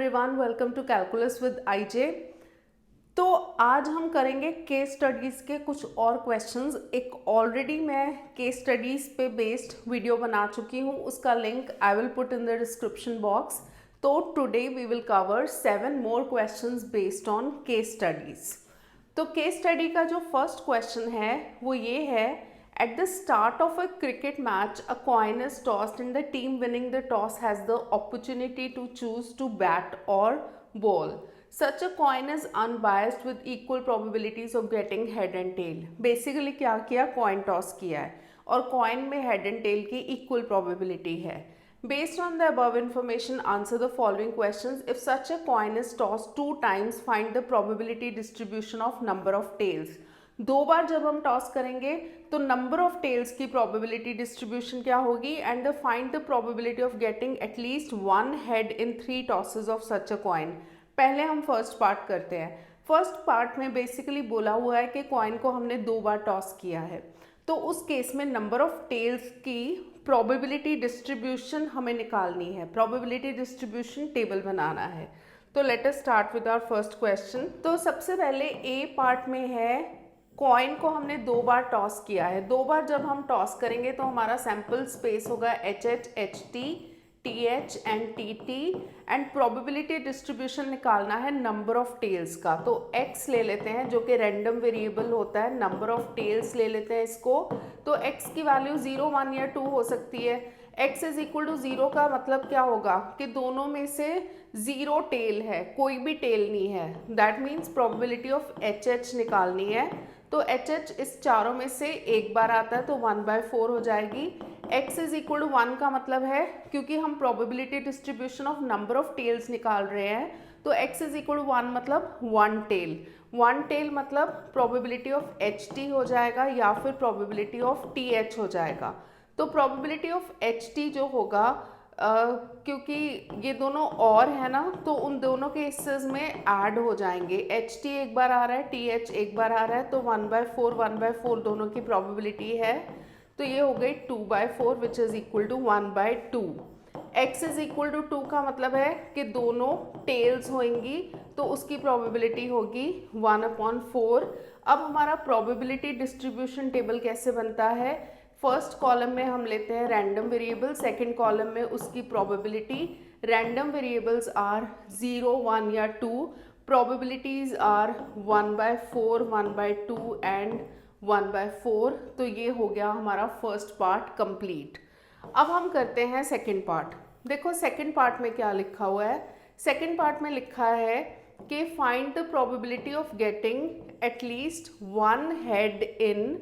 Everyone, welcome to calculus with IJ. तो आज हम करेंगे केस स्टडीज़ के कुछ और क्वेश्चंस। एक ऑलरेडी मैं केस स्टडीज़ पे बेस्ड वीडियो बना चुकी हूँ, उसका link I will put in the description box. तो today we will cover 7 more questions based on case studies. तो केस स्टडी का जो फर्स्ट क्वेश्चन है वो ये है, at the start of a cricket match, a coin is tossed and the team winning the toss has the opportunity to choose to bat or bowl. Such a coin is unbiased with equal probabilities of getting head and tail. Basically क्या किया, coin toss किया है और coin में head and tail की equal probability है. Based on the above information, answer the following questions. If such a coin is tossed 2 times, find the probability distribution of number of tails. 2 बार जब हम toss करेंगे तो number of tails की probability distribution क्या होगी, and the find the probability of getting at least 1 head in 3 tosses of such a coin. पहले हम first part करते हैं। फर्स्ट पार्ट में बेसिकली बोला हुआ है कि कॉइन को हमने 2 बार टॉस किया है, तो उस केस में नंबर ऑफ टेल्स की प्रोबेबिलिटी डिस्ट्रीब्यूशन हमें निकालनी है। प्रोबेबिलिटी डिस्ट्रीब्यूशन टेबल बनाना है। तो let us start with our first question. तो सबसे पहले ए पार्ट में है, कॉइन को हमने 2 बार टॉस किया है। 2 बार जब हम टॉस करेंगे तो हमारा सैम्पल स्पेस होगा H H, H T, T H and T T, and probability distribution निकालना है नंबर ऑफ टेल्स का। तो x ले लेते हैं जो कि रैंडम वेरिएबल होता है, नंबर ऑफ टेल्स ले लेते हैं इसको। तो x की वैल्यू 0, 1 या 2 हो सकती है। x इज इक्वल टू 0 का मतलब क्या होगा कि दोनों में से 0 टेल है, कोई भी टेल नहीं है। That means probability of H H निकालनी है। तो एच एच इस चारों में से एक बार आता है तो 1/4 हो जाएगी। x इज इक्वल टू 1 का मतलब है, क्योंकि हम probability distribution of number of tails निकाल रहे हैं, तो x इज इक्वल टू 1 मतलब 1 टेल। 1 टेल मतलब प्रोबेबिलिटी ऑफ एच टी हो जाएगा या फिर प्रोबेबिलिटी ऑफ टी एच हो जाएगा। तो प्रोबेबिलिटी ऑफ एच टी जो होगा, क्योंकि ये दोनों और है ना, तो उन दोनों केसेस में ऐड हो जाएंगे। एच टी एक बार आ रहा है, टी एच एक बार आ रहा है, तो 1/4 दोनों की प्रोबेबिलिटी है। तो ये हो गई 2/4 which is equal to 1/2। x is equal to 2 का मतलब है कि दोनों टेल्स होंगी, तो उसकी प्रोबेबिलिटी होगी 1/4। अब हमारा प्रोबेबिलिटी डिस्ट्रीब्यूशन टेबल कैसे बनता है, फर्स्ट कॉलम में हम लेते हैं रैंडम वेरिएबल, सेकंड कॉलम में उसकी प्रोबेबिलिटी। रैंडम वेरिएबल्स आर 0, 1 या 2, प्रोबेबिलिटीज आर 1/4, 1/2 एंड 1/4। तो ये हो गया हमारा फर्स्ट पार्ट कंप्लीट। अब हम करते हैं सेकंड पार्ट। देखो सेकंड पार्ट में क्या लिखा हुआ है। सेकंड पार्ट में लिखा है कि find the probability of getting at least 1 head in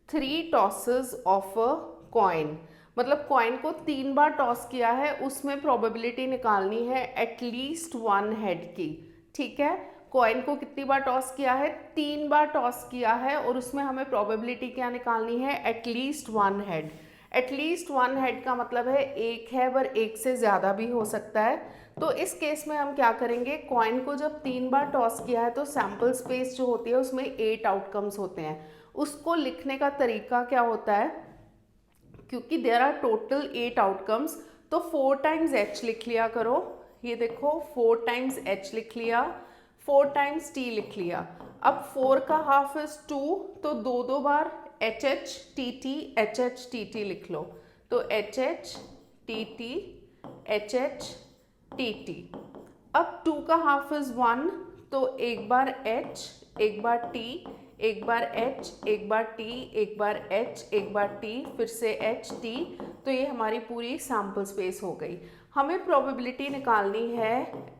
3 tosses of a coin. मतलब कॉइन को 3 बार टॉस किया है, उसमें प्रोबेबिलिटी निकालनी है एटलीस्ट 1 हेड की। ठीक है, कॉइन को कितनी बार टॉस किया है, 3 बार टॉस किया है, और उसमें हमें प्रोबेबिलिटी क्या निकालनी है, एटलीस्ट 1 हेड। एटलीस्ट 1 हेड का मतलब है एक है, पर एक से ज़्यादा भी हो सकता है। तो इस केस में हम क्या करेंगे, कॉइन को जब 3 बार टॉस किया है तो सैम्पल स्पेस जो होती है उसमें 8 आउटकम्स होते हैं। उसको लिखने का तरीका क्या होता है, क्योंकि देयर आर टोटल 8 आउटकम्स, तो 4 टाइम्स h लिख लिया करो। ये देखो 4 टाइम्स h लिख लिया, 4 टाइम्स t लिख लिया। अब 4 का हाफ इज 2, तो 2 बार H H T T, H H T T लिख लो। तो H H T T, H H T T. अब 2 का हाफ इज 1, तो एक बार h, एक बार t, एक बार h, एक बार t, एक बार h, एक बार t, फिर से h t। तो ये हमारी पूरी सैम्पल स्पेस हो गई। हमें प्रोबेबिलिटी निकालनी है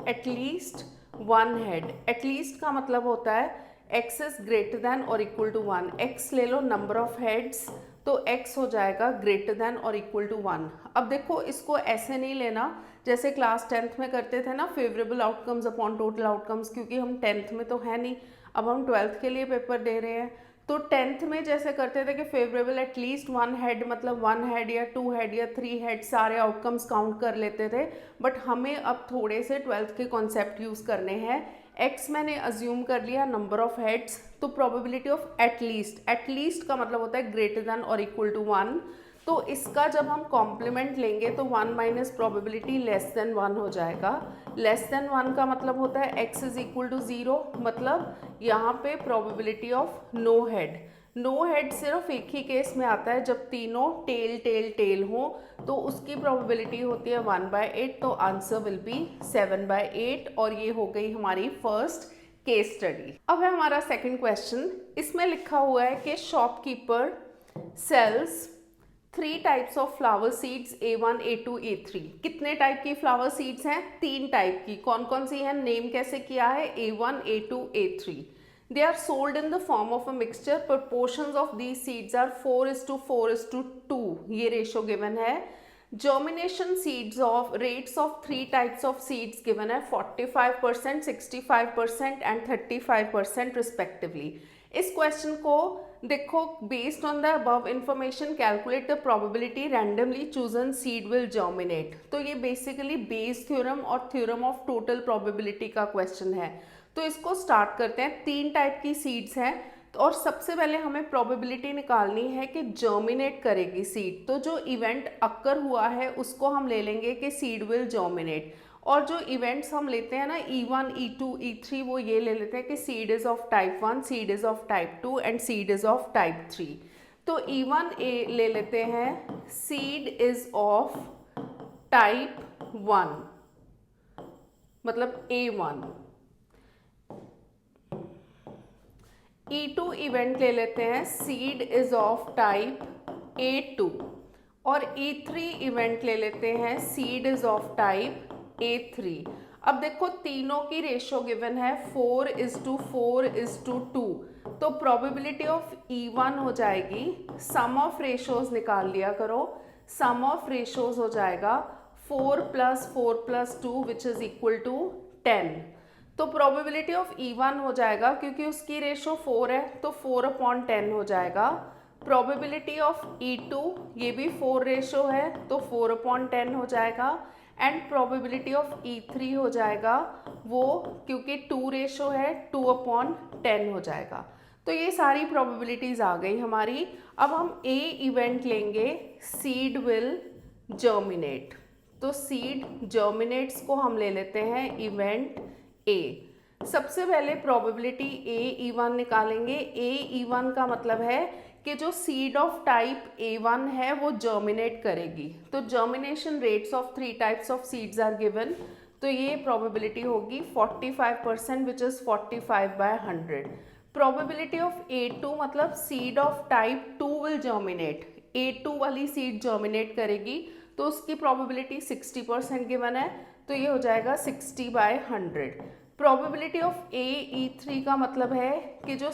एटलीस्ट 1 हेड। एटलीस्ट का मतलब होता है x इज ग्रेटर देन और इक्वल टू 1। x ले लो नंबर ऑफ हेड्स, तो x हो जाएगा ग्रेटर देन और इक्वल टू 1। अब देखो इसको ऐसे नहीं लेना जैसे क्लास 10th में करते थे ना, favourable outcomes upon total outcomes, क्योंकि हम 10th में तो है नहीं, अब हम 12th के लिए पेपर दे रहे हैं। तो 10th में जैसे करते थे कि फेवरेबल एटलीस्ट 1 हेड, मतलब 1 हेड या 2 हेड या 3 हेड, सारे आउटकम्स काउंट कर लेते थे। बट हमें अब थोड़े से 12th के कॉन्सेप्ट यूज़ करने हैं। x मैंने अज्यूम कर लिया नंबर ऑफ हेड्स, तो प्रोबेबिलिटी ऑफ एटलीस्ट, एटलीस्ट का मतलब होता है ग्रेटर देन और इक्वल टू 1। तो इसका जब हम कॉम्प्लीमेंट लेंगे तो 1 माइनस प्रोबेबिलिटी लेस देन 1 हो जाएगा। लेस देन 1 का मतलब होता है x इज इक्वल टू 0, मतलब यहाँ पे probability of no head. No head सिर्फ एक ही केस में आता है जब तीनों टेल टेल टेल हो, तो उसकी प्रोबेबिलिटी होती है 1/8, तो आंसर विल बी 7/8। और ये हो गई हमारी फर्स्ट केस स्टडी। अब है हमारा सेकंड क्वेश्चन। इसमें लिखा हुआ है कि shopkeeper sells 3 types of flower seeds A1, A2, A3। कितने टाइप की फ्लावर सीड्स हैं? 3 टाइप की। कौन कौन सी हैं? नेम कैसे किया है? A1, A2, A3। They are sold in the form of a mixture. Proportions of these seeds are 4:4:2. ये रेशो गिवन है। Germination seeds of rates of 3 types of seeds given है 45%, 65% and 35% respectively. इस question को देखो, based on the above information calculate the probability randomly chosen seed will germinate. तो ये basically Bayes theorem और theorem of total probability का question है। तो इसको स्टार्ट करते हैं। 3 टाइप की सीड्स हैं, और सबसे पहले हमें प्रोबेबिलिटी निकालनी है कि जर्मिनेट करेगी सीड। तो जो इवेंट अक्कर हुआ है उसको हम ले लेंगे कि सीड विल जर्मिनेट, और जो इवेंट्स हम लेते हैं ना E1, E2, E3, वो ये ले लेते हैं कि seed is of type 1, seed is of type 2 and seed is of type 3। तो E1 ले लेते हैं, सीड इज ऑफ टाइप 1, मतलब A1। E2 इवेंट ले लेते हैं, seed is of type A2। और E3 इवेंट ले लेते हैं, seed is of type A3। अब देखो तीनों की रेशो गिवन है 4:4:2। तो प्रोबेबिलिटी ऑफ E1 हो जाएगी, सम ऑफ रेशोज निकाल लिया करो, सम ऑफ रेशोज हो जाएगा 4 + 4 + 2 विच इज इक्वल टू 10। तो प्रोबेबिलिटी ऑफ E1 हो जाएगा, क्योंकि उसकी रेशो 4 है तो 4/10 हो जाएगा। प्रोबेबिलिटी ऑफ E2, ये भी 4 रेशो है तो 4/10 हो जाएगा। एंड प्रोबेबिलिटी ऑफ E3 हो जाएगा वो, क्योंकि 2 रेशो है, 2/10 हो जाएगा। तो ये सारी प्रोबेबिलिटीज आ गई हमारी। अब हम A इवेंट लेंगे, सीड विल जर्मिनेट। तो सीड जर्मिनेट्स को हम ले लेते हैं इवेंट A। सबसे पहले प्रोबेबिलिटी A E1 निकालेंगे। A E1 का मतलब है कि जो सीड ऑफ टाइप A1 है वो जर्मिनेट करेगी। तो germination rates of 3 types of seeds are given. तो ये प्रोबेबिलिटी होगी 45% which is 45/100। Probability of A2 मतलब seed of type 2 will germinate. A2 वाली सीड जर्मिनेट करेगी, तो उसकी प्रोबेबिलिटी 60% गिवन है, तो ये हो जाएगा 60/100। प्रोबेबिलिटी ऑफ A E3 का मतलब है कि जो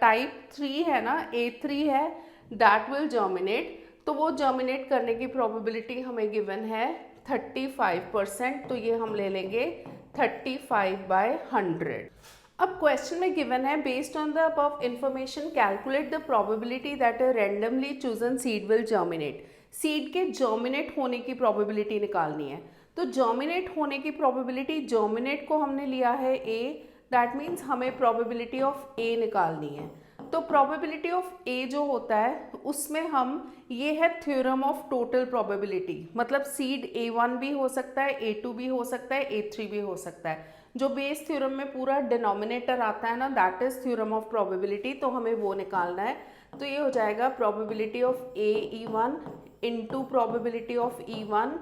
टाइप 3 है ना, A3 है, दैट विल जर्मिनेट। तो वो जर्मिनेट करने की प्रोबेबिलिटी हमें गिवन है 35%, तो ये हम ले लेंगे 35/100। अब क्वेश्चन में गिवन है, based on the above information calculate the probability that a randomly chosen seed will germinate. Seed के जर्मिनेट होने की प्रोबेबिलिटी निकालनी है। तो जर्मिनेट होने की प्रोबेबिलिटी, जर्मिनेट को हमने लिया है A, दैट मीन्स हमें प्रोबेबिलिटी ऑफ A निकालनी है। तो प्रोबेबिलिटी ऑफ A जो होता है उसमें हम, ये है थ्योरम ऑफ टोटल प्रोबेबिलिटी, मतलब सीड A1 भी हो सकता है, A2 भी हो सकता है, A3 भी हो सकता है। जो बेस थ्योरम में पूरा डिनोमिनेटर आता है ना, that is theorem of probability, तो हमें वो निकालना है। तो ये हो जाएगा probability of AE1 into probability of E1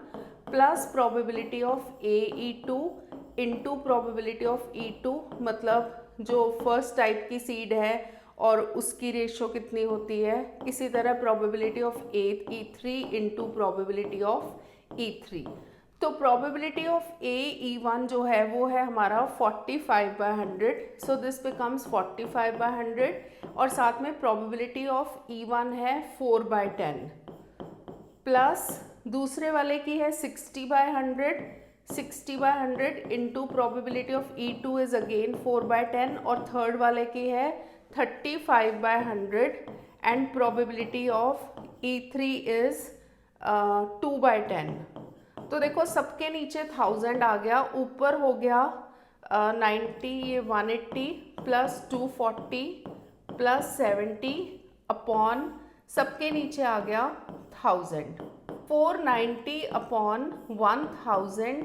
plus probability of AE2 into probability of E2, मतलब जो फर्स्ट टाइप की सीड है और उसकी रेशो कितनी होती है। इसी तरह probability of E3 into probability of E3। तो प्रोबेबिलिटी ऑफ AE1 जो है वो है हमारा 45/100, सो दिस बिकम्स 45/100। और साथ में प्रोबेबिलिटी ऑफ E1 है 4/10 प्लस दूसरे वाले की है 60/100, 60/100 into probability of E2 is again 4/10, और थर्ड वाले की है 35/100 and probability of E3 is 2/10। तो देखो सबके नीचे 1000 आ गया, ऊपर हो गया 90, ये 180 प्लस 240 प्लस 70 अपॉन सबके नीचे आ गया 1000, 490 अपॉन 1000,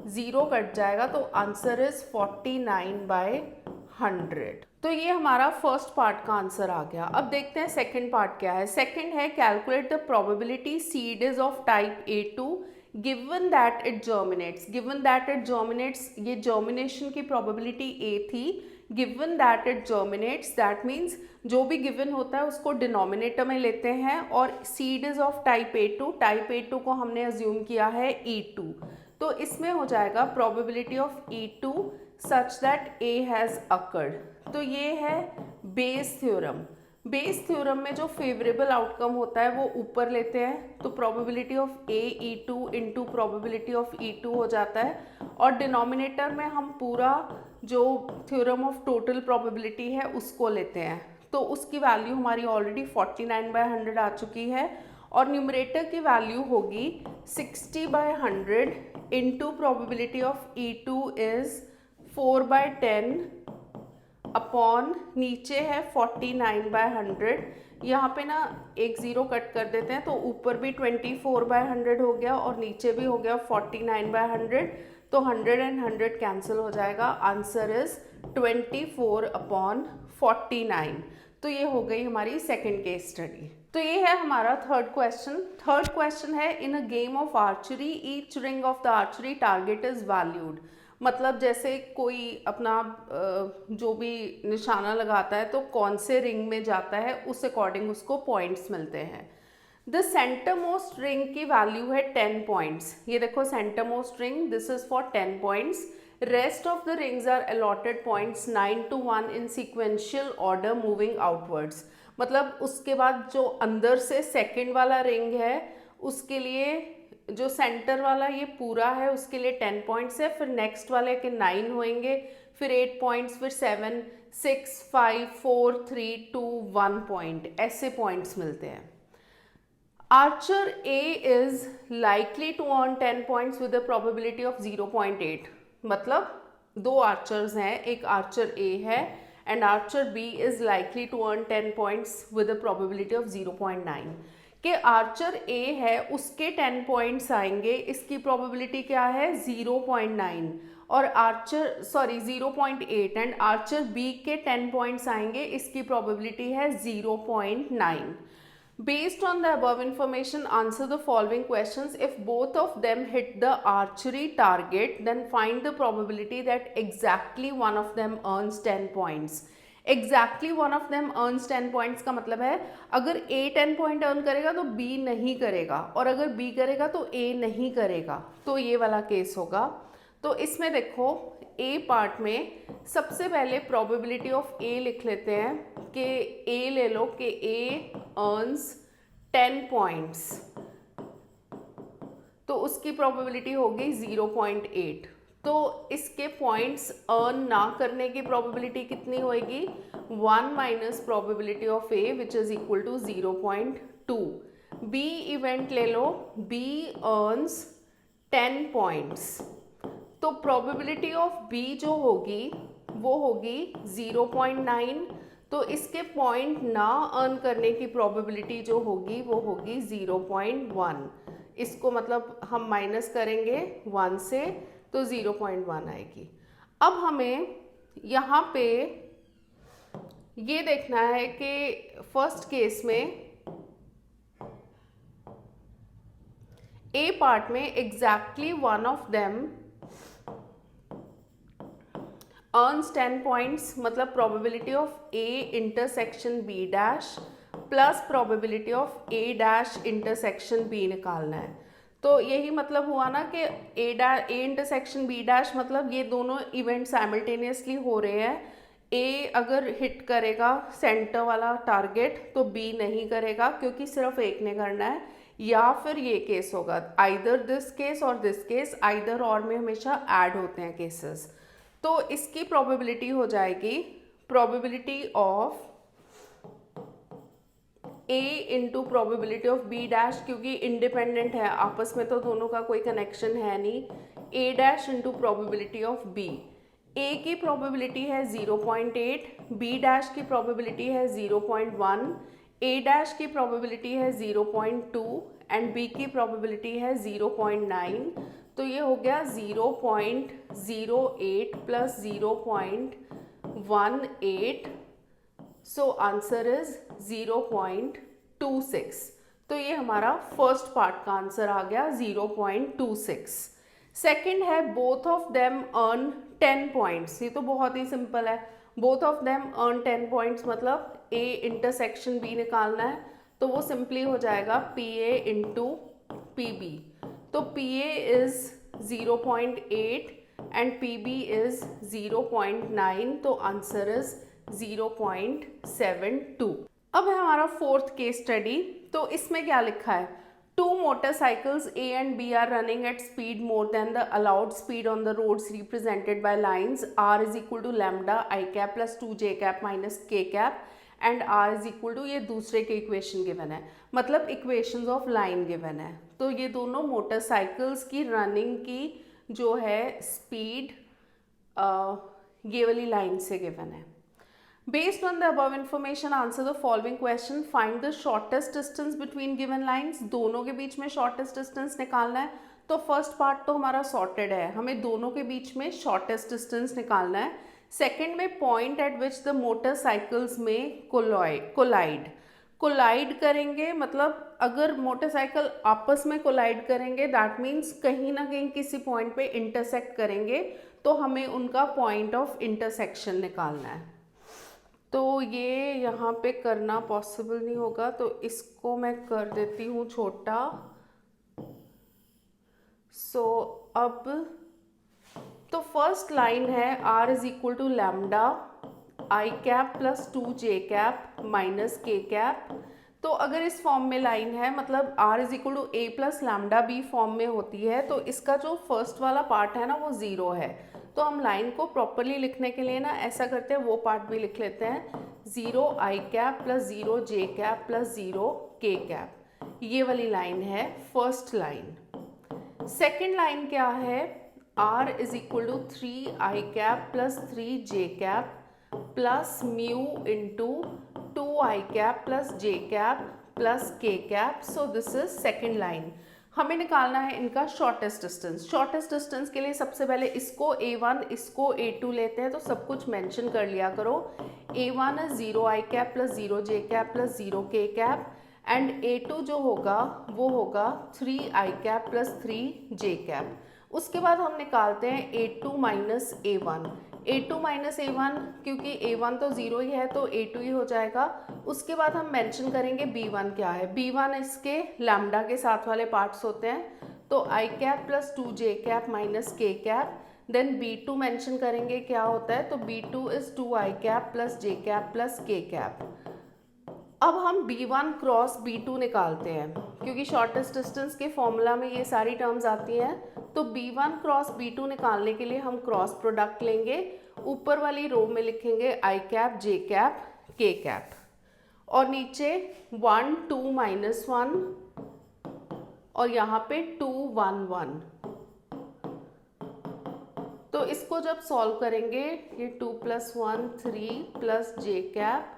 0 कट जाएगा तो आंसर इज 49/100। तो ये हमारा फर्स्ट पार्ट का आंसर आ गया। अब देखते हैं सेकंड पार्ट क्या है। सेकंड है calculate the probability seed is of type A2 given that it germinates. Given that it germinates, ये जर्मिनेशन की प्रोबेबिलिटी A थी। Given that it germinates, that means जो भी गिवन होता है उसको डिनोमिनेटर में लेते हैं, और seed is of type A2, type A2 को हमने अज्यूम किया है E2, तो इसमें हो जाएगा probability of E2 such that A has occurred. तो ये है बेस थ्योरम। बेस थ्योरम में जो फेवरेबल आउटकम होता है वो ऊपर लेते हैं, तो probability of A E2 into probability of E2 हो जाता है, और डिनोमिनेटर में हम पूरा जो थ्योरम ऑफ टोटल प्रोबेबिलिटी है उसको लेते हैं, तो उसकी वैल्यू हमारी ऑलरेडी 49/100 आ चुकी है, और न्यूमरेटर की वैल्यू होगी 60/100 into probability of E2 is 4/10 upon नीचे है 49/100। यहाँ पे ना एक ज़ीरो कट कर देते हैं, तो ऊपर भी 24/100 हो गया और नीचे भी हो गया 49/100, तो 100 एंड 100 कैंसिल हो जाएगा। Answer is 24/49। तो ये हो गई हमारी सेकंड केस स्टडी। तो ये है हमारा थर्ड क्वेश्चन। थर्ड क्वेश्चन है in a game of archery each ring of the archery target is valued. मतलब जैसे कोई अपना जो भी निशाना लगाता है तो कौन से रिंग में जाता है उस अकॉर्डिंग उसको पॉइंट्स मिलते हैं। द सेंटर मोस्ट रिंग की वैल्यू है 10 पॉइंट्स। ये देखो centre most ring, this is for 10 points. Rest of the rings are allotted points 9 to 1 in sequential order moving outwards. मतलब उसके बाद जो अंदर से सेकेंड वाला रिंग है उसके लिए जो सेंटर वाला ये पूरा है उसके लिए 10 पॉइंट्स है, फिर नेक्स्ट वाले के 9 होंगे, फिर 8 पॉइंट्स, फिर 7, 6, 5, 4, 3, 2, 1 पॉइंट, ऐसे पॉइंट्स मिलते हैं। Archer A is likely to earn 10 points with a probability of 0.8। मतलब दो आर्चर्स हैं, एक आर्चर ए है and archer B is likely to earn 10 points with a probability of 0.9। कि आर्चर ए है उसके 10 पॉइंट्स आएंगे, इसकी प्रोबेबिलिटी क्या है 0.9, और आर्चर 0.8, एंड आर्चर बी के 10 पॉइंट्स आएंगे, इसकी प्रोबेबिलिटी है 0.9। Based on the above information, answer the following questions. If both of them hit the archery target, then find the probability that exactly one of them earns 10 points. Exactly one of them earns 10 points का मतलब है अगर A 10 point earn करेगा तो B नहीं करेगा, और अगर B करेगा तो A नहीं करेगा, तो ये वाला केस होगा। तो इसमें देखो A पार्ट में सबसे पहले प्रोबेबिलिटी ऑफ A लिख लेते हैं कि A ले लो कि A अर्न्स 10 पॉइंट्स, तो उसकी प्रोबेबिलिटी होगी 0.8। तो इसके पॉइंट्स अर्न ना करने की प्रोबेबिलिटी कितनी होगी 1 minus probability of A which is equal to 0.2। B event ले लो, B अर्न्स 10 पॉइंट्स, तो प्रोबेबिलिटी ऑफ B जो होगी वो होगी 0.9, तो इसके पॉइंट ना अर्न करने की प्रोबेबिलिटी जो होगी वो होगी 0.1। इसको मतलब हम माइनस करेंगे 1 से तो 0.1 आएगी। अब हमें यहाँ पे ये देखना है कि फर्स्ट केस में A पार्ट में exactly one of them earns 10 points, मतलब probability of A intersection B dash plus probability of A dash intersection B निकालना है। तो यही मतलब हुआ ना कि A intersection B dash मतलब ये दोनों इवेंट साइमल्टेनियसली हो रहे हैं। A अगर हिट करेगा सेंटर वाला टारगेट तो B नहीं करेगा क्योंकि सिर्फ एक ने करना है, या फिर ये केस होगा आइदर दिस केस और दिस केस, आइदर और में हमेशा ऐड होते हैं केसेस। तो इसकी प्रोबेबिलिटी हो जाएगी probability of A into probability of B dash, क्योंकि इंडिपेंडेंट है आपस में तो दोनों का कोई कनेक्शन है नहीं, A dash into probability of B। A की प्रोबेबिलिटी है 0.8, B डैश की प्रोबेबिलिटी है 0.1, ए डैश की प्रोबेबिलिटी है 0.2 एंड बी की प्रोबेबिलिटी है 0.9, तो ये हो गया 0.08 प्लस 0.18, सो आंसर इज 0.26। तो ये हमारा फर्स्ट पार्ट का आंसर आ गया 0.26। सेकेंड है both of them earn 10 points. ये तो बहुत ही सिंपल है, both of them earn 10 points मतलब ए इंटरसेक्शन बी निकालना है, तो वो सिंपली हो जाएगा P A into P B. तो P A is 0.8 and P B is 0.9, तो आंसर इज 0.72। अब है हमारा फोर्थ केस स्टडी। तो इसमें क्या लिखा है, two motorcycles A and B are running at speed more than the allowed speed on the roads represented by lines R is equal to lambda I cap plus 2 J cap minus के cap and R is equal to, ये दूसरे के equation given है, मतलब equations of line given है। तो ये दोनों मोटरसाइकिल्स की रनिंग की जो है स्पीड ये वाली लाइन से गिवन है। Based on the above information, answer the following question. Find the shortest distance between given lines. दोनों के बीच में shortest distance निकालना है। तो फर्स्ट पार्ट तो हमारा सॉर्टेड है, हमें दोनों के बीच में शॉर्टेस्ट डिस्टेंस निकालना है। सेकेंड में point at which the motorcycles में कोलाइड करेंगे, मतलब अगर मोटरसाइकिल आपस में कोलाइड करेंगे दैट मीन्स कहीं ना कहीं किसी पॉइंट पे इंटरसेक्ट करेंगे, तो हमें उनका पॉइंट ऑफ इंटरसेक्शन निकालना है। तो ये यहाँ पे करना पॉसिबल नहीं होगा, तो इसको मैं कर देती हूँ छोटा। सो अब तो फर्स्ट लाइन है r is equal to lambda I cap plus 2 J cap minus के कैप। तो अगर इस फॉर्म में लाइन है, मतलब r is equal to a plus lambda b form में होती है, तो इसका जो फर्स्ट वाला पार्ट है ना वो ज़ीरो है। तो हम लाइन को प्रॉपरली लिखने के लिए ना ऐसा करते हैं, वो पार्ट भी लिख लेते हैं, 0 आई कैप प्लस 0 जे कैप प्लस 0 के कैप। ये वाली लाइन है फर्स्ट लाइन। सेकेंड लाइन क्या है, r is equal to 3 I cap plus 3 J cap plus mu into 2 I cap plus J cap plus K cap. So this is second line. हमें निकालना है इनका shortest distance. Shortest distance के लिए सबसे पहले इसको a1 इसको a2 लेते हैं, तो सब कुछ मेंशन कर लिया करो। a1 है 0 आई कैप प्लस 0 जे कैप प्लस 0 के कैप एंड a2 जो होगा वो होगा 3 I cap plus 3 J cap. उसके बाद हम निकालते हैं a2 minus a1। a2 minus a1, क्योंकि a1 तो 0 ही है तो a2 ही हो जाएगा। उसके बाद हम मेंशन करेंगे b1 क्या है। b1 इसके लैम्डा के साथ वाले पार्ट्स होते हैं, तो आई कैप प्लस 2 जे कैप माइनस के कैप। देन b2 मेंशन करेंगे क्या होता है, तो b2 is 2 I cap plus J cap plus K cap. अब हम b1 क्रॉस b2 निकालते हैं, क्योंकि शॉर्टेस्ट डिस्टेंस के फॉर्मूला में ये सारी टर्म्स आती हैं। तो b1 क्रॉस b2 निकालने के लिए हम क्रॉस प्रोडक्ट लेंगे। ऊपर वाली रो में लिखेंगे आई कैप जे कैप के कैप और नीचे 1 2 माइनस 1 और यहाँ पे 2 1 1। तो इसको जब सॉल्व करेंगे, ये 2 plus 1 3 plus J cap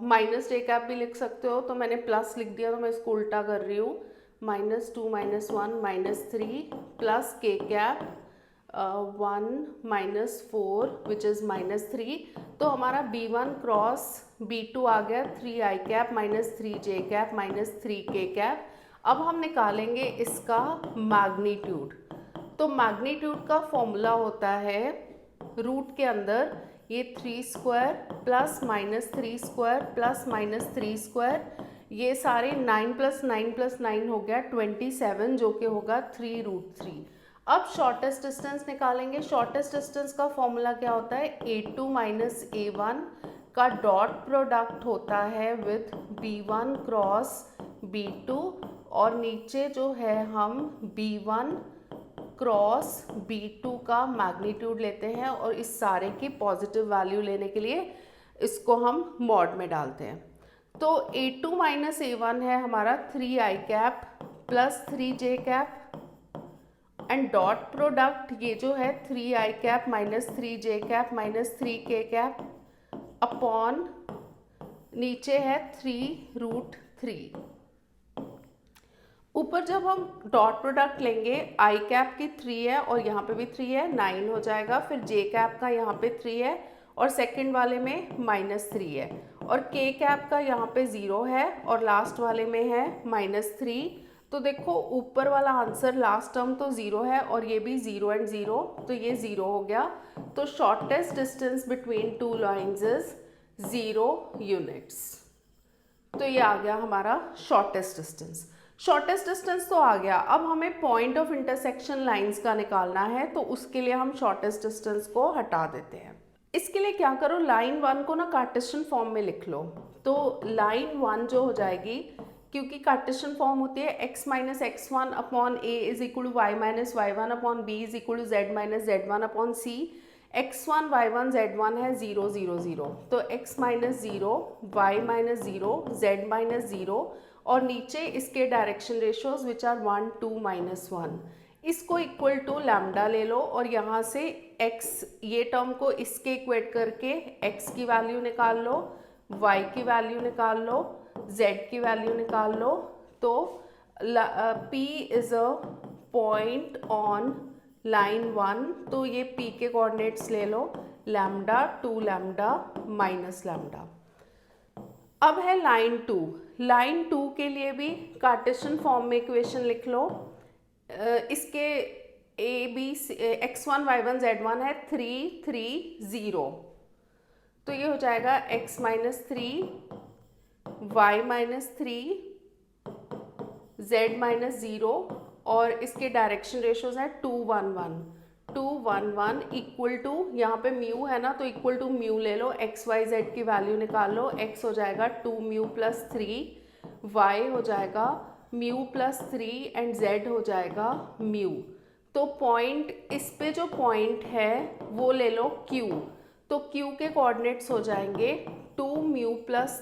minus जे कैप भी लिख सकते हो, तो मैंने प्लस लिख दिया तो मैं इसको उल्टा कर रही हूँ। Minus 2 minus 1 minus 3 plus K cap 1 minus 4 which is minus 3। तो हमारा b1 क्रॉस b2 आ गया 3 I cap minus 3 J cap minus 3 K cap. अब हम निकालेंगे इसका मैग्नीट्यूड। तो मैग्नीट्यूड का फॉर्मूला होता है रूट के अंदर ये 3 square plus minus 3 square plus minus 3 square, ये सारे 9 प्लस 9 प्लस 9 हो गया 27, जो कि होगा 3 रूट 3। अब शॉर्टेस्ट डिस्टेंस निकालेंगे। शॉर्टेस्ट डिस्टेंस का फॉर्मूला क्या होता है, a2 माइनस a1 का डॉट प्रोडक्ट होता है विथ b1 क्रॉस b2 और नीचे जो है हम b1 क्रॉस b2 का मैग्नीट्यूड लेते हैं और इस सारे की पॉजिटिव वैल्यू लेने के लिए इसको हम मॉड में डालते हैं। तो a2 माइनस a1 है हमारा 3 I cap plus 3 J cap and dot product ये जो है 3 I cap minus 3 J cap minus 3 K cap upon नीचे है 3√3। ऊपर जब हम डॉट प्रोडक्ट लेंगे, आई कैप की 3 है और यहाँ पे भी 3 है, 9 हो जाएगा। फिर जे कैप का यहाँ पे 3 है और सेकंड वाले में -3 है, और के कैप का यहाँ पे 0 है और लास्ट वाले में है -3। तो देखो ऊपर वाला आंसर लास्ट टर्म तो 0 है और ये भी 0 एंड 0, तो ये 0 हो गया। तो shortest distance between two lines is 0 units. तो ये आ गया हमारा शॉर्टेस्ट डिस्टेंस। शॉर्टेस्ट डिस्टेंस तो आ गया, अब हमें पॉइंट ऑफ इंटरसेक्शन लाइंस का निकालना है, तो उसके लिए हम शॉर्टेस्ट डिस्टेंस को हटा देते हैं। इसके लिए क्या करो, लाइन 1 को ना कार्टेशियन फॉर्म में लिख लो। तो लाइन 1 जो हो जाएगी, क्योंकि कार्टेशियन फॉर्म होती है x minus x1 upon a is equal to y minus y1 upon b is equal to z minus z1 upon c। x1 y1 z1 है 0 0 0, तो x minus 0 y minus 0 z minus 0, और नीचे इसके direction ratios which are 1 2 -1, इसको equal to lambda ले लो और यहाँ से x, ये टर्म को इसके इक्वेट करके x की वैल्यू निकाल लो, y की वैल्यू निकाल लो, z की वैल्यू निकाल लो। तो p is a point on line 1, तो ये p के कोऑर्डिनेट्स ले लो, लैम्डा 2 लैम्डा माइनस लैम्डा। अब है लाइन 2। लाइन 2 के लिए भी कार्टेशियन फॉर्म में इक्वेशन लिख लो। इसके x1 y1 z1 है 3 3 0, तो ये हो जाएगा x minus 3 y minus 3 z minus 0, और इसके डायरेक्शन रेशियोज है 2 1 1 2 1 1 इक्वल टू, यहाँ पे म्यू है ना, तो इक्वल टू म्यू ले लो, x y z की वैल्यू निकाल लो। x हो जाएगा 2 म्यू प्लस 3, y हो जाएगा म्यू प्लस 3 एंड z हो जाएगा म्यू। तो पॉइंट, इस पे जो पॉइंट है वो ले लो q, तो q के कोऑर्डिनेट्स हो जाएंगे 2 म्यू प्लस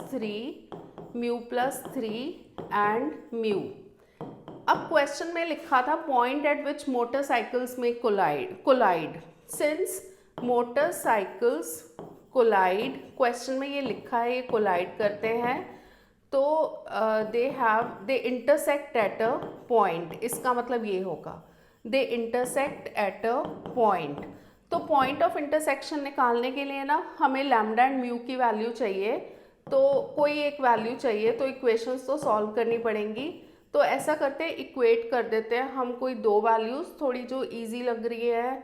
3 एंड म्यू। अब क्वेश्चन में लिखा था पॉइंट एट विच मोटरसाइकिल्स में collide. Since motorcycles collide, question में ये लिखा है ये कोलाइड करते हैं, तो they intersect at a point, इसका मतलब ये होगा they intersect at a point. तो पॉइंट ऑफ इंटरसेक्शन निकालने के लिए ना हमें लैम्डा एंड म्यू की वैल्यू चाहिए, तो कोई एक वैल्यू चाहिए, तो इक्वेशंस तो सॉल्व करनी पड़ेंगी। तो ऐसा करते हैं, इक्वेट कर देते हैं हम कोई दो वैल्यूज़, थोड़ी जो इजी लग रही है।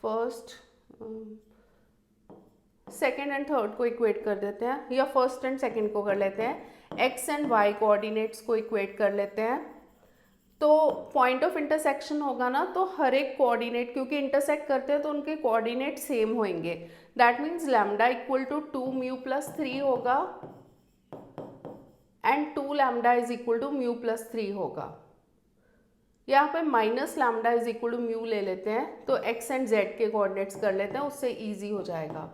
फर्स्ट सेकेंड एंड थर्ड को इक्वेट कर देते हैं, या फर्स्ट एंड सेकेंड को कर लेते हैं। एक्स एंड वाई कोऑर्डिनेट्स को इक्वेट कर लेते हैं। तो पॉइंट ऑफ इंटरसेक्शन होगा ना, तो हर एक कोऑर्डिनेट, क्योंकि इंटरसेक्ट करते हैं तो उनके कोऑर्डिनेट सेम होंगे, that means lambda equal to 2 mu plus 3 होगा and 2 lambda is equal to mu plus 3 होगा। यहाँ पे minus lambda is equal to mu ले लेते हैं, तो एक्स एंड जेड के कोऑर्डिनेट्स कर लेते हैं, उससे इजी हो जाएगा।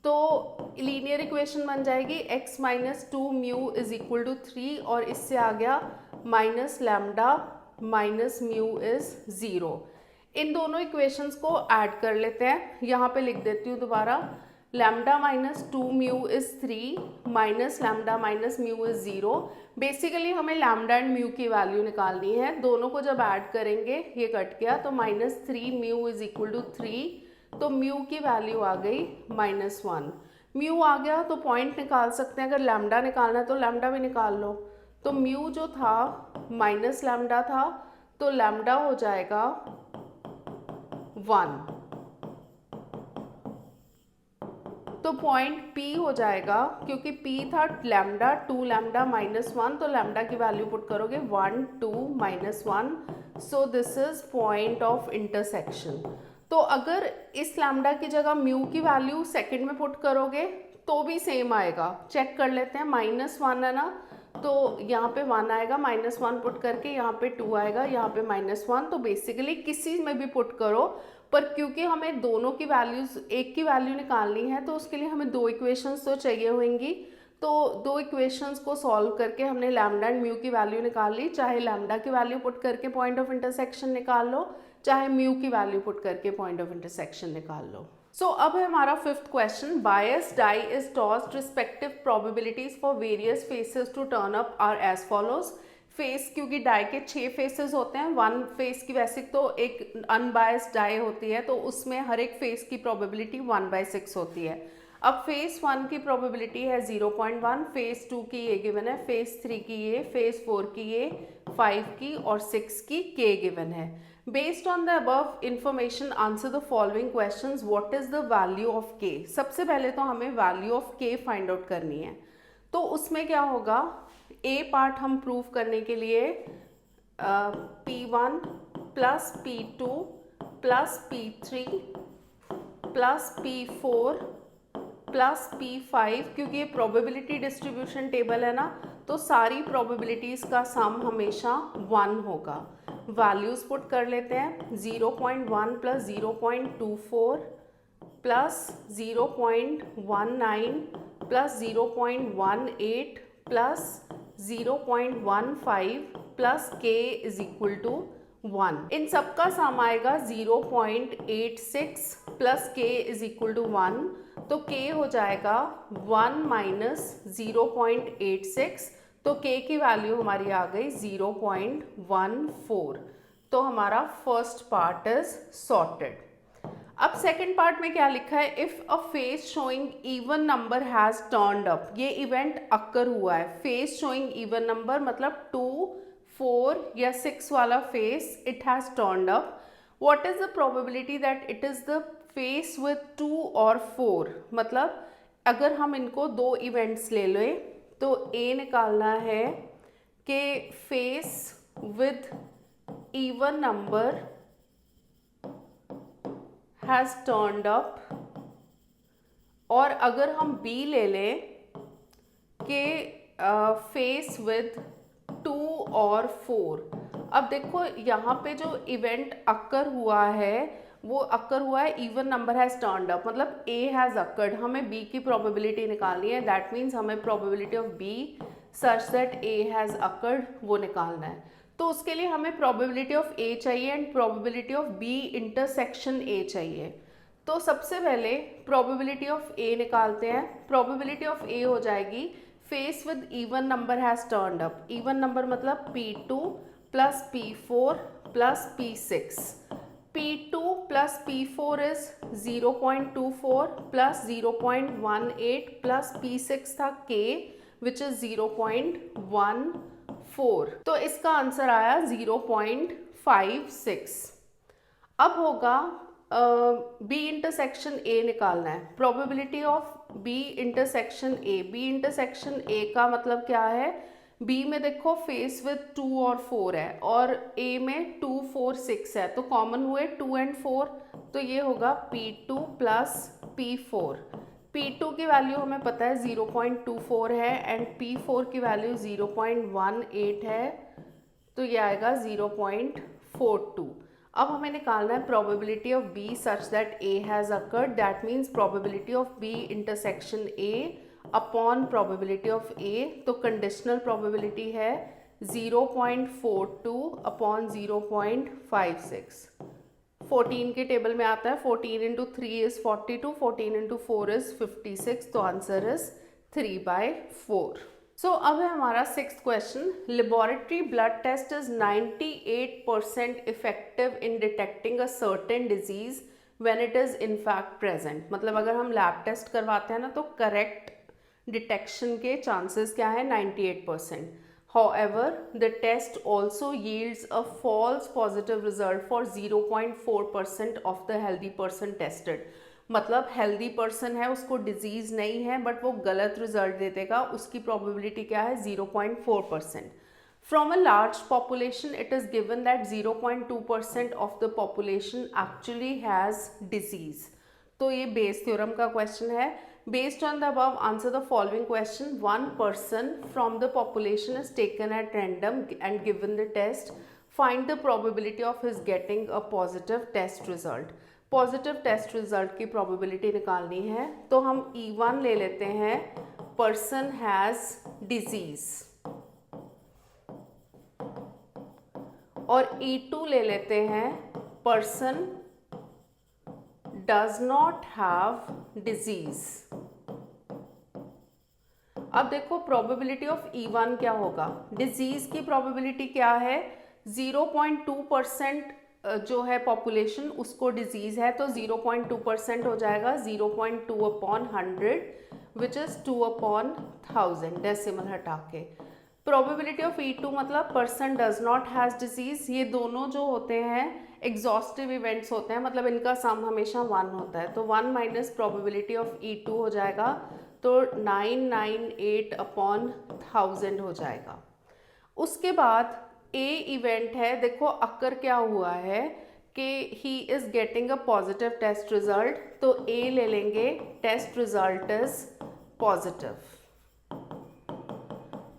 तो लीनियर इक्वेशन बन जाएगी x minus 2 mu is equal to 3, और इससे आ गया minus lambda minus mu is 0। इन दोनों इक्वेशंस को ऐड कर लेते हैं, यहाँ पे लिख देती हूँ दोबारा, lambda minus 2 mu is 3 minus lambda minus mu is 0। Basically हमें लैम्डा एंड म्यू की वैल्यू निकालनी है, दोनों को जब ऐड करेंगे ये कट गया, तो minus 3 mu is equal to 3, तो म्यू की वैल्यू आ गई -1। म्यू आ गया तो पॉइंट निकाल सकते हैं, अगर लैम्डा निकालना है तो लैम्डा भी निकाल लो। तो म्यू जो था माइनस लैम्डा था, तो लैम्डा हो जाएगा 1, तो पॉइंट P हो जाएगा, क्योंकि P था लैम्डा 2 लैम्डा -1, तो लैम्डा की वैल्यू पुट करोगे 1 2 -1, सो this is point of intersection. तो अगर इस लैम्डा की जगह म्यू की वैल्यू सेकंड में पुट करोगे तो भी सेम आएगा, चेक कर लेते हैं। -1 है ना, तो यहाँ पे 1 आएगा, -1 पुट करके यहाँ पे 2 आएगा, यहाँ पे -1, तो बेसिकली किसी में भी पुट करो, पर क्योंकि हमें दोनों की वैल्यूज, एक की वैल्यू निकालनी है, तो उसके लिए हमें दो इक्वेशंस तो चाहिए होंगी। तो दो इक्वेशंस को सॉल्व करके हमने लैम्डा एंड म्यू की वैल्यू निकाल ली, चाहे लैम्डा की वैल्यू पुट करके पॉइंट ऑफ इंटरसेक्शन निकाल लो, चाहे म्यू की वैल्यू पुट करके पॉइंट ऑफ इंटरसेक्शन निकाल लो। सो अब है हमारा fifth question, bias die is tossed, respective probabilities for various faces to turn up are as follows. Face, क्योंकि डाई के 6 फेसेस होते हैं, वन फेस की वैसे तो एक अनबायस्ड डाई होती है, तो उसमें हर एक फेस की प्रोबेबिलिटी 1/6 होती है। अब फेस 1 की प्रोबेबिलिटी है 0.1, फेस 2 की ये गिवन है, फेस 3 की ये, फेस 4 की ये, 5 की और 6 की के गिवन है। Based on the above information answer the following questions, what is the value of के। सबसे पहले तो हमें वैल्यू ऑफ के फाइंड आउट करनी है। तो उसमें क्या होगा, ए पार्ट हम प्रूव करने के लिए P1 plus P2 plus P3 plus P4 plus P5, क्योंकि ये प्रोबेबिलिटी डिस्ट्रीब्यूशन टेबल है ना, तो सारी प्रोबेबिलिटीज़ का सम हमेशा 1 होगा। वैल्यूज़ पुट कर लेते हैं, 0.1 plus 0.24 plus 0.19 plus 0.18 plus 0.15 plus k is equal to 1। इन सब का सम आएगा 0.86 plus k is equal to 1, तो k हो जाएगा 1 माइनस 0.86, तो k की वैल्यू हमारी आ गई 0.14। तो हमारा फर्स्ट पार्ट इज सॉर्टेड। अब सेकंड पार्ट में क्या लिखा है, if a face showing even number has turned up. ये इवेंट अक्कर हुआ है, फेस शोइंग इवन नंबर मतलब 2, 4 या 6 वाला face it has turned up. What is the probability that it is the face with 2 और 4। मतलब अगर हम इनको दो इवेंट्स ले लें तो ए निकालना है कि face with even number has turned up, और अगर हम बी ले लें कि फेस विथ 2 और 4। अब देखो यहाँ पे जो इवेंट अक्कर हुआ है वो अक्कर हुआ है even number has turned up, मतलब ए हैज अक्कर्ड। हमें बी की प्रोबेबिलिटी निकालनी है, दैट मीन्स हमें probability of B such that A has occurred वो निकालना है। तो उसके लिए हमें प्रोबेबिलिटी ऑफ ए चाहिए and probability of B intersection A चाहिए। तो सबसे पहले प्रोबेबिलिटी ऑफ ए निकालते हैं। प्रोबेबिलिटी ऑफ ए हो जाएगी face with even number has turned up. Even number मतलब P2 plus P4 plus P6। P2 plus P4 is 0.24 plus 0.18 plus P6 था K विच इज 0.14। तो इसका आंसर आया 0.56। अब होगा बी इंटरसेक्शन ए निकालना है। Probability of B intersection A. B intersection A का मतलब क्या है, बी में देखो फेस विद 2 और 4 है और ए में 2, 4, 6 है, तो कॉमन हुए 2 एंड 4, तो ये होगा P2 प्लस P4। P2 की वैल्यू हमें पता है 0.24 है एंड P4 की वैल्यू 0.18 है, तो ये आएगा 0.42। अब हमें निकालना है probability of B such that A has occurred, that means probability of B intersection A upon probability of A. तो कंडीशनल प्रोबेबिलिटी है 0.42 अपॉन 0.56। 14 के टेबल में आता है, 14 इंटू 3 इज 42, 14 इंटू 4 इज 56, तो आंसर इज 3/4। सो अब है हमारा sixth question, laboratory blood test is 98% effective in detecting a certain disease when it is in fact present. मतलब अगर हम लैब टेस्ट करवाते हैं ना तो करेक्ट डिटेक्शन के चांसेस क्या है, 98%। However, the test also yields a false positive result for 0.4% of the healthy person tested। मतलब हेल्दी पर्सन है, उसको डिजीज नहीं है, बट वो गलत रिजल्ट दे देगा, उसकी प्रोबेबिलिटी क्या है 0.4%। From a large population it is given that 0.2% of the population actually has disease. तो ये बेस थ्योरम का क्वेश्चन है। Based on the above, answer the following question. One person from the population is taken at random and given the test. Find the probability of his getting a positive test result. Positive test result की probability निकालनी है, तो हम E1 ले लेते हैं, person has disease, और E2 ले लेते हैं, person does not have disease। अब देखो प्रोबेबिलिटी ऑफ E1 क्या होगा, डिजीज की प्रोबेबिलिटी क्या है, 0.2% जो है पॉपुलेशन उसको डिजीज है, तो 0.2% हो जाएगा 0.2 upon 100 which is 2 upon 1000 decimal हटा के। प्रोबेबिलिटी ऑफ E2 मतलब person does not has disease, ये दोनों जो होते हैं एग्जॉस्टिव इवेंट्स होते हैं, मतलब इनका सम हमेशा 1 होता है, तो 1 माइनस प्रोबेबिलिटी ऑफ E2 हो जाएगा, तो 998 अपॉन 1000 हो जाएगा। उसके बाद ए इवेंट है, देखो अक्कर क्या हुआ है कि he is getting a positive test result, तो ए ले लेंगे, टेस्ट रिजल्ट इज पॉजिटिव।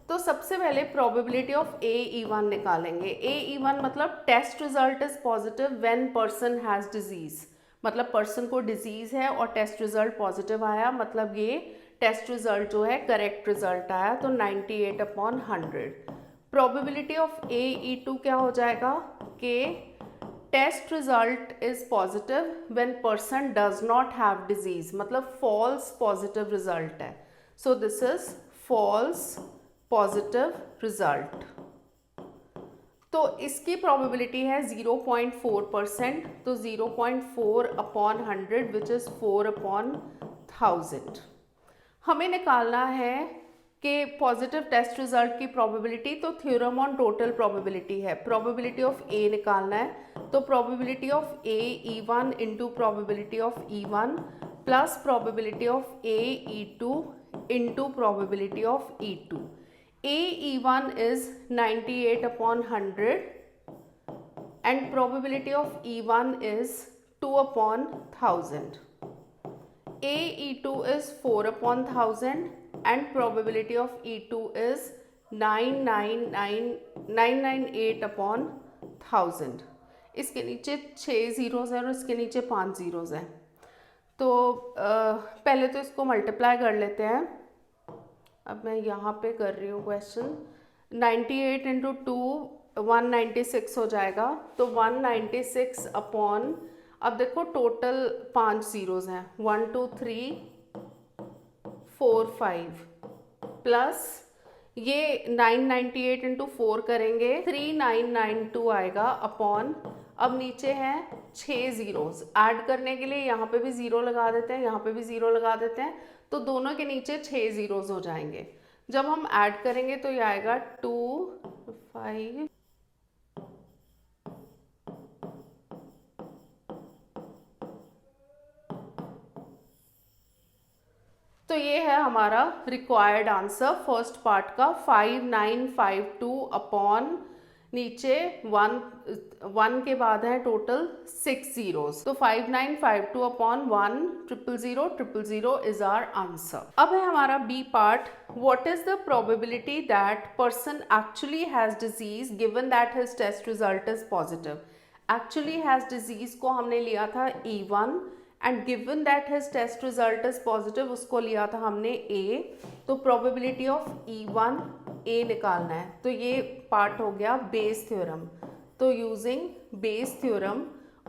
तो सबसे पहले प्रोबेबिलिटी ऑफ AE1 निकालेंगे। AE1 मतलब test result is positive when person has disease, मतलब पर्सन को डिजीज है और टेस्ट रिजल्ट पॉजिटिव आया, मतलब ये टेस्ट रिजल्ट जो है करेक्ट रिजल्ट आया, तो 98 अपॉन 100। प्रोबेबिलिटी ऑफ AE2 क्या हो जाएगा कि test result is positive when person does not have disease, मतलब फॉल्स पॉजिटिव रिजल्ट है, so this is false positive result. तो इसकी प्रोबेबिलिटी है 0.4%, तो 0.4 अपॉन 100 विच इज 4 अपॉन 1000। हमें निकालना है कि पॉजिटिव टेस्ट रिजल्ट की प्रोबेबिलिटी, तो थ्योरम ऑन टोटल प्रोबेबिलिटी है, प्रोबेबिलिटी ऑफ ए निकालना है, तो probability of A E1 into probability of E1 plus probability of A E2 into probability of E2। AE1 is 98 upon 100 and probability of E1 is 2 upon 1000. AE2 is 4 upon 1000 and probability of E2 is 998 upon 1000. इसके नीचे 6 zeros हैं और इसके नीचे 5 zeros हैं, तो पहले तो इसको मल्टीप्लाई कर लेते हैं। अब मैं यहाँ पे कर रही हूँ क्वेश्चन, 98 इंटू 2 196 हो जाएगा, तो 196 अपॉन, अब देखो टोटल 5 zeros हैं, 1 2 3 4 5 प्लस ये 998 इंटू 4 करेंगे 3992 आएगा अपॉन, अब नीचे है 6 zeros, ऐड करने के लिए यहाँ पे भी 0 लगा देते हैं, यहाँ पे भी 0 लगा देते हैं, तो दोनों के नीचे 6 zeros हो जाएंगे। जब हम ऐड करेंगे तो ये आएगा 2 5 तो ये है हमारा रिक्वायर्ड आंसर फर्स्ट पार्ट का, 5952 अपॉन नीचे 1 के बाद है टोटल 6 zeros, तो 5952 अपॉन 1000000 इज आवर आंसर। अब है हमारा B part, what is the probability that person actually has disease given that his test result is positive. Actually has disease को हमने लिया था E1 and given that his test result is positive उसको लिया था हमने A, तो probability of E1 A निकालना है, तो ये पार्ट हो गया बेस थ्योरम। तो यूजिंग बेस थ्योरम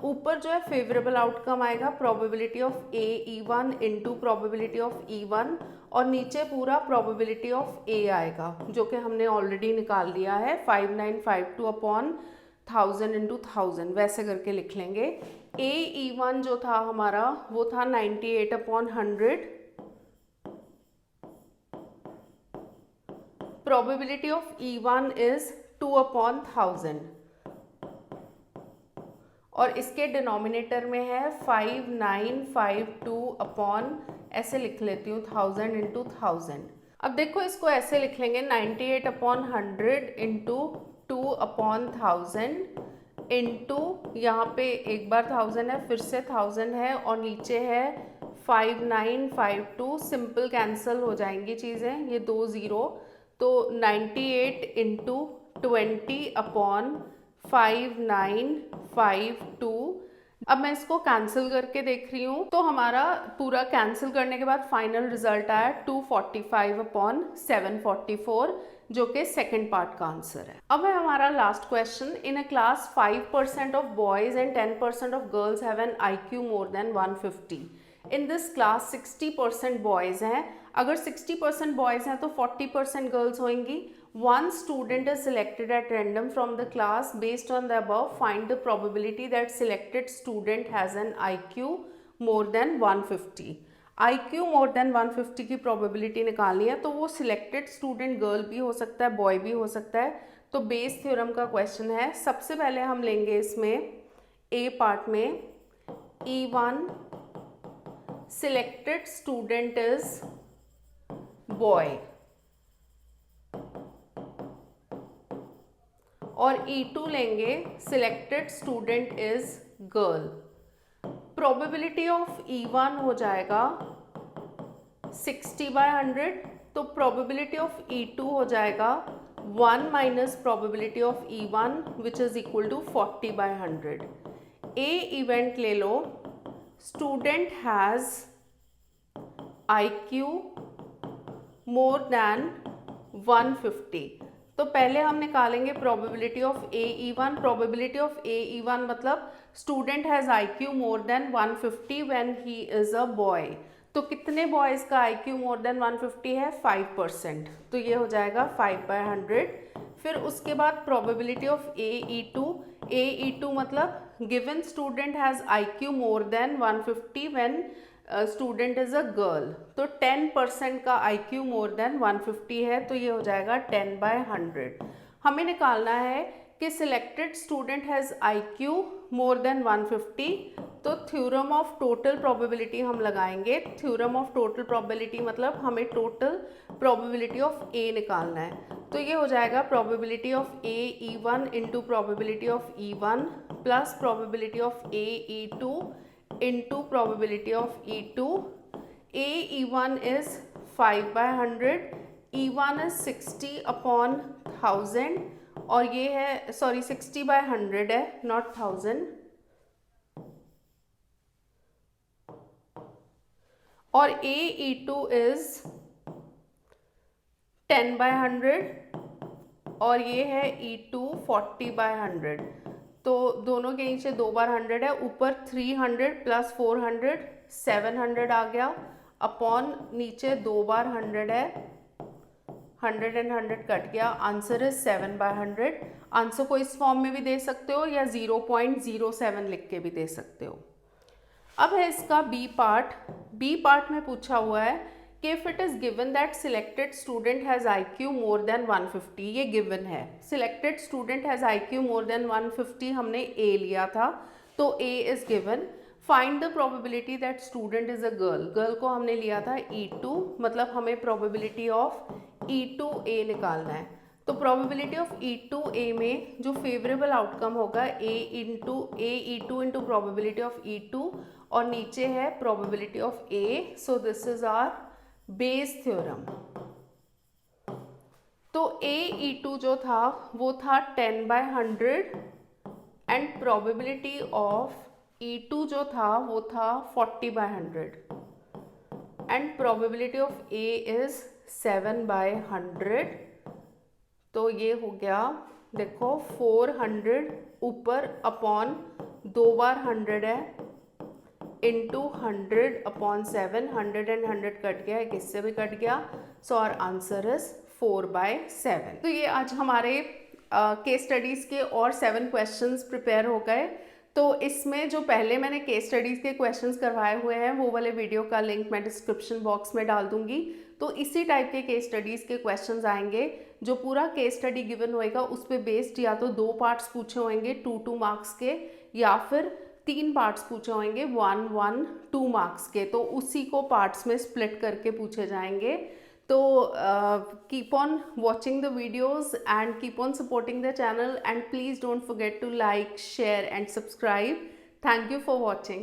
ऊपर जो है फेवरेबल आउटकम आएगा probability of AE1 into probability of E1 और नीचे पूरा प्रोबेबिलिटी ऑफ A आएगा जो कि हमने ऑलरेडी निकाल लिया है 5952 अपॉन 1000 इंटू 1000 वैसे करके लिख लेंगे। AE1 जो था हमारा वो था 98 upon 100, probability of E1 is 2 upon 1000 और इसके डिनोमिनेटर में है 5952 अपॉन, ऐसे लिख लेती हूँ 1000 इंटू 1000। अब देखो इसको ऐसे लिख लेंगे 98 अपॉन 100 इंटू 2 अपॉन 1000 इंटू यहाँ पे एक बार 1000 है फिर से 1000 है और नीचे है 5952, सिंपल कैंसिल हो जाएंगी चीज़ें, ये 2 0, तो 98 इंटू 20 अपॉन 5952। अब मैं इसको कैंसिल करके देख रही हूँ तो हमारा पूरा कैंसिल करने के बाद फाइनल रिजल्ट आया 245 अपॉन 744 जो कि सेकंड पार्ट का आंसर है। अब है हमारा last question. In a class 5% of boys and 10% of girls have an IQ more than 150। In this class 60% boys हैं। अगर 60% बॉयज हैं तो 40% गर्ल्स होंगी। One student is selected at random from the class. Based on the above, find the probability that selected student has an IQ more than 150. IQ more than 150 की probability निकालनी है, तो वो selected student girl भी हो सकता है, boy भी हो सकता है। तो बेस थ्योरम का क्वेश्चन है। सबसे पहले हम लेंगे इसमें A पार्ट में E1 selected student is boy और E2 लेंगे selected student is girl. Probability of E1 हो जाएगा 60/100, तो प्रोबेबिलिटी ऑफ E2 हो जाएगा 1 minus probability of E1 which is equal to 40/100। A event ले लो, student has IQ more than 150। तो पहले हम निकालेंगे probability of AE1। Probability of AE1 मतलब student has IQ more than 150 when he is a boy. तो कितने boys का IQ मोर देन 150 है? 5%। तो ये हो जाएगा 5/100। फिर उसके बाद प्रोबेबिलिटी ऑफ AE2 मतलब given student has IQ more than 150 when student is a girl. तो 10% का IQ मोर देन 150 है, तो ये हो जाएगा 10/100। हमें निकालना है कि selected student has IQ more than 150। तो थ्योरम ऑफ टोटल प्रोबेबिलिटी हम लगाएंगे। थ्योरम ऑफ टोटल प्रोबेबिलिटी मतलब हमें टोटल प्रोबेबिलिटी ऑफ A निकालना है। तो ये हो जाएगा probability of AE1 into probability of E1 plus probability of AE2 into probability of E2. AE1 is 5/100, E1 is 60/1000 और ये है 60/100 है, not 1000। और AE2 is 10/100 और ये है E2 40/100। तो दोनों के नीचे 2 बार 100 है, ऊपर 300 प्लस 400 700 आ गया, अपॉन नीचे 2 बार 100 है, 100 एंड 100 कट गया। Answer is 7/100। आंसर को इस फॉर्म में भी दे सकते हो या 0.07 लिख के भी दे सकते हो। अब है इसका बी पार्ट में पूछा हुआ है कि if it is given that selected student has IQ more than 150, ये गिवन है। Selected student has IQ more than 150 हमने A लिया था, तो A is given. Find the probability that student is a girl को हमने लिया था E2, मतलब हमें प्रोबेबिलिटी ऑफ E2A निकालना है। तो प्रोबेबिलिटी ऑफ E2A में जो फेवरेबल आउटकम होगा AE2 into probability of E2 और नीचे है probability of A। So this is our Bayes theorem. तो AE2 जो था वो था 10/100 एंड प्रोबेबिलिटी ऑफ E2 जो था वो था 40/100 and probability of A is 7/100। तो ये हो गया, देखो 400 ऊपर अपॉन 2 बार 100 है इंटू 100/7, 100 एंड 100 कट गया, एक इससे भी कट गया। So our answer is 4/7। तो ये आज हमारे केस स्टडीज़ के और 7 क्वेश्चंस प्रिपेयर हो गए। तो इसमें जो पहले मैंने केस स्टडीज़ के क्वेश्चंस करवाए हुए हैं वो वाले वीडियो का लिंक मैं डिस्क्रिप्शन बॉक्स में डाल दूंगी। तो इसी टाइप के केस स्टडीज़ के क्वेश्चंस आएंगे। जो पूरा केस स्टडी गिवन होएगा उस पर बेस्ड या तो 2 पार्ट्स पूछे होंगे 2 मार्क्स के, या फिर 3 पार्ट्स पूछे होंगे 1-1-2 मार्क्स के। तो उसी को पार्ट्स में स्प्लिट करके पूछे जाएंगे। तो keep on watching the videos and keep on supporting the channel, and please don't forget to like, share and subscribe. Thank you for watching.